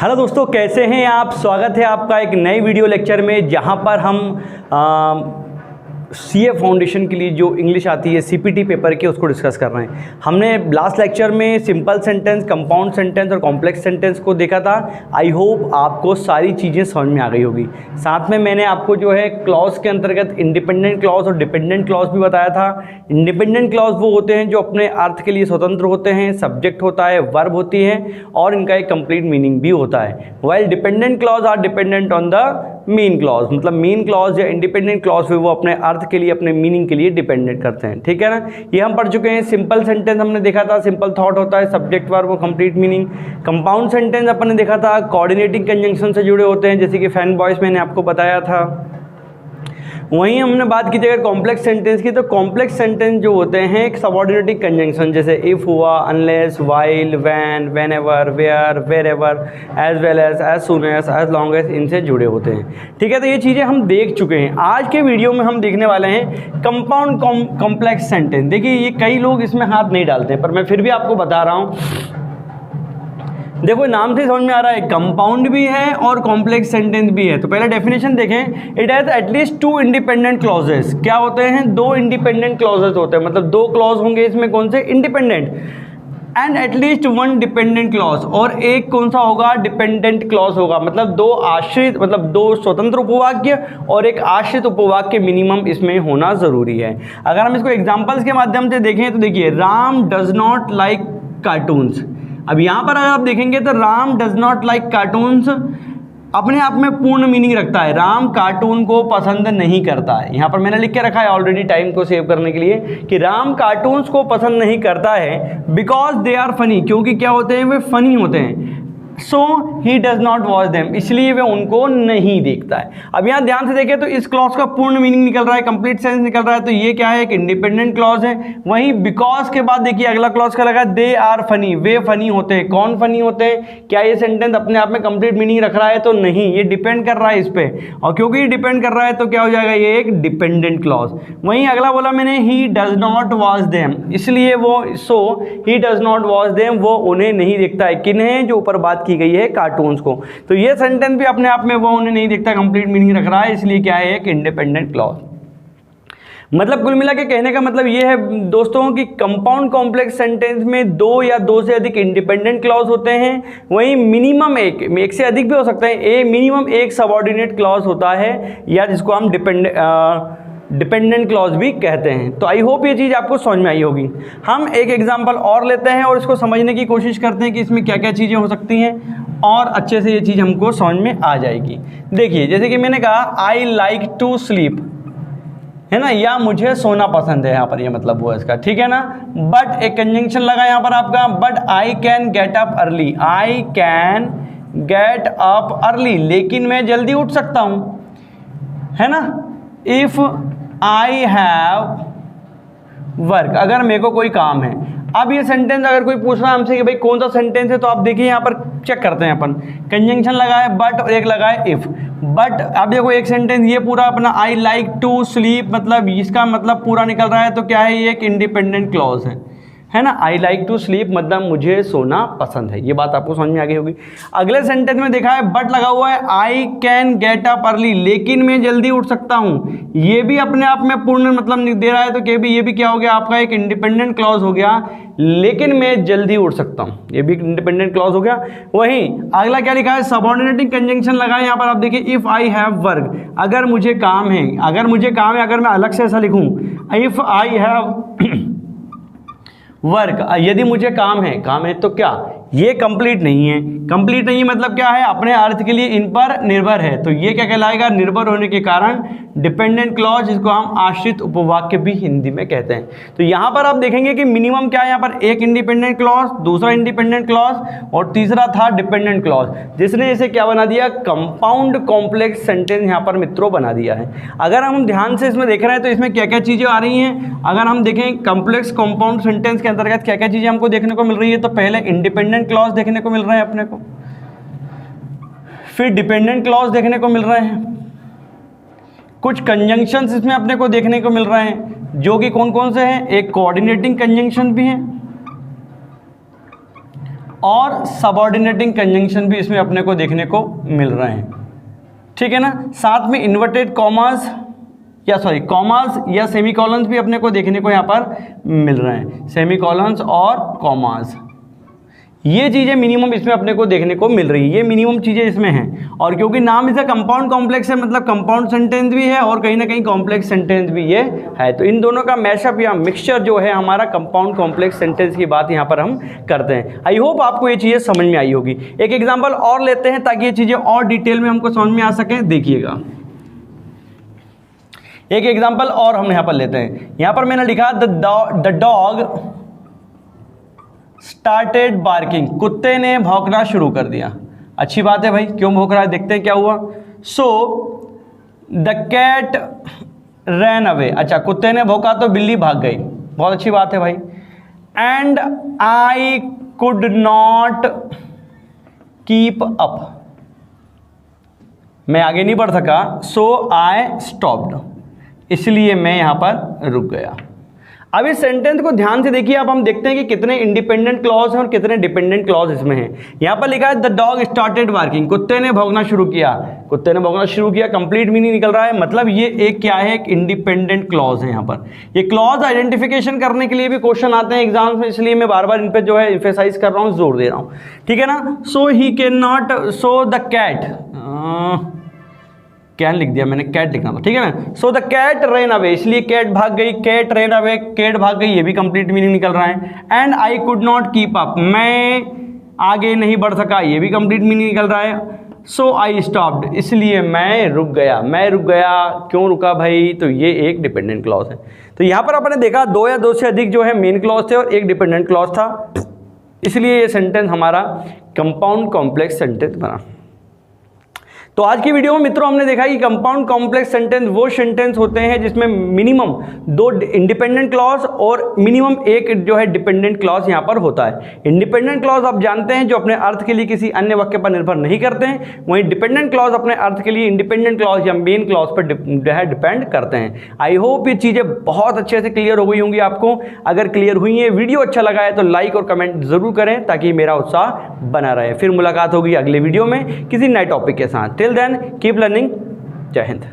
Hello दोस्तों, कैसे हैं आप। स्वागत है आपका एक नए वीडियो लेक्चर में, जहां पर हम सीए फाउंडेशन के लिए जो इंग्लिश आती है सीपीटी पेपर की, उसको डिस्कस कर रहे हैं। हमने लास्ट लेक्चर में सिंपल सेंटेंस, कंपाउंड सेंटेंस और कॉम्प्लेक्स सेंटेंस को देखा था। आई होप आपको सारी चीज़ें समझ में आ गई होगी। साथ में मैंने आपको जो है क्लॉज के अंतर्गत इंडिपेंडेंट क्लॉज और डिपेंडेंट क्लॉज भी बताया था। इंडिपेंडेंट क्लॉज वो होते हैं जो अपने अर्थ के लिए स्वतंत्र होते हैं, सब्जेक्ट होता है, वर्ब होती है और इनका एक कंप्लीट मीनिंग भी होता है। While dependent clause are dependent on the main clause, मतलब मेन क्लॉज या इंडिपेंडेंट क्लॉज वो अपने अर्थ के लिए, अपने मीनिंग के लिए डिपेंडेंट करते हैं। ठीक है ना, ये हम पढ़ चुके हैं। सिंपल सेंटेंस हमने देखा था, सिंपल थॉट होता है, सब्जेक्ट वर्ब और कंप्लीट मीनिंग। कंपाउंड सेंटेंस अपन ने देखा था, कोऑर्डिनेटिंग कंजंक्शन से जुड़े होते हैं, जैसे कि फैन बॉयज मैंने आपको बताया था। वहीं हमने बात की थी अगर कॉम्प्लेक्स सेंटेंस की, तो कॉम्प्लेक्स सेंटेंस जो होते हैं एक सबऑर्डिनेटिंग कंजंक्शन, जैसे इफ हुआ, unless, while, when, whenever, where, wherever, as well as soon as long as, इनसे जुड़े होते हैं। ठीक है, तो ये चीज़ें हम देख चुके हैं। आज के वीडियो में हम देखने वाले हैं कंपाउंड कॉम्प्लेक्स सेंटेंस। देखिए, ये कई लोग इसमें हाथ नहीं डालते, पर मैं फिर भी आपको बता रहा हूँ। देखो, नाम से समझ में आ रहा है, कंपाउंड भी है और कॉम्प्लेक्स सेंटेंस भी है। तो पहले डेफिनेशन देखें। It has at least to independent clauses. क्या होते हैं? दो इंडिपेंडेंट क्लॉजेस होते हैं, मतलब दो क्लॉज होंगे इसमें। कौन से? Independent. And at least one dependent clause, और एक कौन सा होगा? डिपेंडेंट क्लॉज होगा। मतलब दो आश्रित, मतलब दो स्वतंत्र उपवाक्य और एक आश्रित उपवाक्य मिनिमम इसमें होना जरूरी है। अगर हम इसको एग्जाम्पल्स के माध्यम से देखें तो देखिए, Ram does not like cartoons. अब यहाँ पर अगर आप देखेंगे तो Ram does not like cartoons अपने आप में पूर्ण मीनिंग रखता है। राम कार्टून को पसंद नहीं करता है। यहाँ पर मैंने लिख के रखा है ऑलरेडी टाइम को सेव करने के लिए कि राम कार्टून्स को पसंद नहीं करता है बिकॉज दे आर फनी, क्योंकि क्या होते हैं? वे फनी होते हैं। So he does not watch them, इसलिए वे उनको नहीं देखता है। अब यहाँ ध्यान से देखें तो इस क्लॉज का पूर्ण मीनिंग निकल रहा है, कंप्लीट सेंस निकल रहा है। तो ये क्या है? एक इंडिपेंडेंट क्लॉज है। वहीं बिकॉज के बाद देखिए अगला क्लॉज का लगा, दे आर फनी, वे फनी होते हैं। कौन फनी होते हैं? क्या ये सेंटेंस अपने आप में कंप्लीट मीनिंग रख रहा है? तो नहीं, ये डिपेंड कर रहा है इस पर। और क्योंकि ये डिपेंड कर रहा है तो क्या हो जाएगा? ये एक डिपेंडेंट क्लॉज। वहीं अगला बोला मैंने, he does not watch them, इसलिए वो, so he does not watch them, वो उन्हें नहीं देखता है। किन्हें? जो ऊपर बात की गई है, कार्टून्स को। तो ये सेंटेंस भी अपने आप में वो उन्हें नहीं देखता कंप्लीट मीनिंग रख रहा है, इसलिए क्या है? एक इंडिपेंडेंट क्लॉज। मतलब कुल मिला के कहने का मतलब ये है दोस्तों कि कंपाउंड कॉम्प्लेक्स सेंटेंस में दो या दो से अधिक इंडिपेंडेंट क्लॉज होते हैं। वहीं मिनिमम एक से अधिक भी हो सकते हैं। मिनिमम एक सबऑर्डिनेट क्लॉज होता है, या जिसको हम डिपेंडेंट क्लॉज भी कहते हैं। तो आई होप ये चीज़ आपको समझ में आई होगी। हम एक एग्जांपल और लेते हैं और इसको समझने की कोशिश करते हैं कि इसमें क्या क्या चीज़ें हो सकती हैं, और अच्छे से ये चीज़ हमको समझ में आ जाएगी। देखिए, जैसे कि मैंने कहा, आई लाइक टू स्लीप, है ना, या मुझे सोना पसंद है। यहाँ पर ये मतलब हुआ इसका, ठीक है ना। बट एक कंजंक्शन लगा यहाँ पर आपका, but I can get up early. I can get up early, लेकिन मैं जल्दी उठ सकता हूँ, है ना। इफ आई हैव वर्क, अगर मेरे को कोई काम है। अब ये सेंटेंस अगर कोई पूछ रहा है हमसे कि भाई कौन सा सेंटेंस है, तो आप देखिए यहाँ पर चेक करते हैं अपन। कंजंक्शन लगा है बट और एक लगा है इफ। बट अब देखो एक सेंटेंस ये पूरा अपना आई लाइक टू स्लीप, मतलब इसका मतलब पूरा निकल रहा है। तो क्या है? ये एक इंडिपेंडेंट क्लॉज है ना। आई लाइक टू स्लीप मतलब मुझे सोना पसंद है। ये बात आपको समझ में आ गई होगी। अगले सेंटेंस में देखा है बट लगा हुआ है, I can get up early, लेकिन मैं जल्दी उठ सकता हूँ। ये भी अपने आप में पूर्ण मतलब दे रहा है। तो ये भी क्या हो गया आपका? एक इंडिपेंडेंट क्लॉज हो गया, लेकिन मैं जल्दी उठ सकता हूँ, ये भी इंडिपेंडेंट क्लॉज हो गया। वहीं अगला क्या लिखा है? सबऑर्डिनेटिंग कंजंक्शन लगा है यहाँ पर। आप देखिए, इफ आई हैव वर्क, अगर मुझे काम है, अगर मुझे काम है, अगर मैं अलग से ऐसा लिखूँ, इफ आई हैव वर्क, यदि मुझे काम है तो क्या? ये कंप्लीट नहीं है। कंप्लीट नहीं मतलब क्या है? अपने अर्थ के लिए इन पर निर्भर है। तो ये क्या कहलाएगा? निर्भर होने के कारण डिपेंडेंट क्लॉज, जिसको हम आश्रित उपवाक्य भी हिंदी में कहते हैं। तो यहाँ पर आप देखेंगे कि मिनिमम क्या है यहाँ पर? एक इंडिपेंडेंट क्लॉज, दूसरा इंडिपेंडेंट क्लॉज और तीसरा था डिपेंडेंट क्लॉज, जिसने इसे क्या बना दिया? कंपाउंड कॉम्प्लेक्स सेंटेंस यहाँ पर मित्रों बना दिया है। अगर हम ध्यान से इसमें देख रहे हैं तो इसमें क्या क्या चीज़ें आ रही हैं। अगर हम देखें कॉम्प्लेक्स कंपाउंड सेंटेंस के अंतर्गत क्या क्या चीज़ें हमको देखने को मिल रही है, तो पहले इंडिपेंडेंट क्लॉज देखने को मिल रहे हैं अपने को, फिर डिपेंडेंट क्लॉज देखने को मिल रहे हैं, कुछ कंजंक्शंस इसमें अपने को देखने को मिल रहे हैं, जो कि कौन कौन से हैं? एक कोऑर्डिनेटिंग कंजंक्शन भी है और सबऑर्डिनेटिंग कंजंक्शन भी इसमें अपने को देखने को मिल रहे हैं, ठीक है ना। साथ में इन्वर्टेड कॉमास कॉमास या सेमीकॉलन्स भी अपने को देखने को यहाँ पर मिल रहे हैं, सेमीकॉलन्स और कॉमास, ये चीज़ें मिनिमम इसमें अपने को देखने को मिल रही है, ये मिनिमम चीज़ें इसमें हैं। और क्योंकि नाम इसका कंपाउंड कॉम्प्लेक्स है, मतलब कंपाउंड सेंटेंस भी है और कहीं ना कहीं कॉम्प्लेक्स सेंटेंस भी ये है, तो इन दोनों का मैशअप या मिक्सचर जो है हमारा कंपाउंड कॉम्प्लेक्स सेंटेंस की बात यहाँ पर हम करते हैं। आई होप आपको ये चीज़ें समझ में आई होगी। एक एग्जाम्पल और लेते हैं ताकि ये चीज़ें और डिटेल में हमको समझ में आ सकें। देखिएगा, एक एग्जाम्पल और हम यहाँ पर लेते हैं। यहाँ पर मैंने लिखा द डॉग स्टार्टेड बार्किंग, कुत्ते ने भौंकना शुरू कर दिया। अच्छी बात है भाई, क्यों भौंक रहा है, देखते हैं क्या हुआ। So the cat ran away, अच्छा कुत्ते ने भौंका तो बिल्ली भाग गई, बहुत अच्छी बात है भाई। And I could not keep up, मैं आगे नहीं बढ़ सका, सो आई स्टॉप्ड, इसलिए मैं यहां पर रुक गया। अब इस सेंटेंस को ध्यान से देखिए, अब हम देखते हैं कि कितने इंडिपेंडेंट क्लॉज हैं और कितने डिपेंडेंट क्लॉज इसमें हैं। यहां पर लिखा है द डॉग स्टार्टेड बार्किंग, कुत्ते ने भौंकना शुरू किया, कुत्ते ने भौंकना शुरू किया, कंप्लीट मीनिंग निकल रहा है, मतलब ये एक क्या है, एक इंडिपेंडेंट क्लॉज है। यहाँ पर ये क्लॉज आइडेंटिफिकेशन करने के लिए भी क्वेश्चन आते हैं एग्जाम्स में, इसलिए मैं बार बार इन पर जो है एम्फेसाइज कर रहा हूँ, जोर दे रहा हूँ, ठीक है ना। So he can not, so the cat, can लिख दिया मैंने, कैट लिखना था, ठीक है ना। So the cat ran away, इसलिए कैट भाग गई, कैट रेन अवे, कैट भाग गई, ये भी कंप्लीट मीनिंग निकल रहा है। And I could not keep up, मैं आगे नहीं बढ़ सका, ये भी कंप्लीट मीनिंग निकल रहा है। सो आई स्टॉप्ड, इसलिए मैं रुक गया, मैं रुक गया, क्यों रुका भाई, तो ये एक डिपेंडेंट क्लॉज है। तो यहाँ पर आपने देखा दो या दो से अधिक जो है मेन क्लॉज थे और एक डिपेंडेंट क्लॉज था, इसलिए ये सेंटेंस हमारा कंपाउंड कॉम्प्लेक्स सेंटेंस बना। तो आज की वीडियो में मित्रों हमने देखा कि कंपाउंड कॉम्प्लेक्स सेंटेंस वो सेंटेंस होते हैं जिसमें मिनिमम दो इंडिपेंडेंट क्लॉज और मिनिमम एक जो है डिपेंडेंट क्लॉज यहाँ पर होता है। इंडिपेंडेंट क्लॉज आप जानते हैं जो अपने अर्थ के लिए किसी अन्य वाक्य पर निर्भर नहीं करते हैं, वहीं डिपेंडेंट क्लॉज अपने अर्थ के लिए इंडिपेंडेंट क्लॉज या मेन क्लॉज पर डिपेंड करते हैं। आई होप ये चीज़ें बहुत अच्छे से क्लियर हो गई होंगी आपको। अगर क्लियर हुई है, वीडियो अच्छा लगा है तो लाइक और कमेंट जरूर करें ताकि मेरा उत्साह बना रहे। फिर मुलाकात होगी अगले वीडियो में किसी नए टॉपिक के साथ। Till then keep learning. जय हिंद।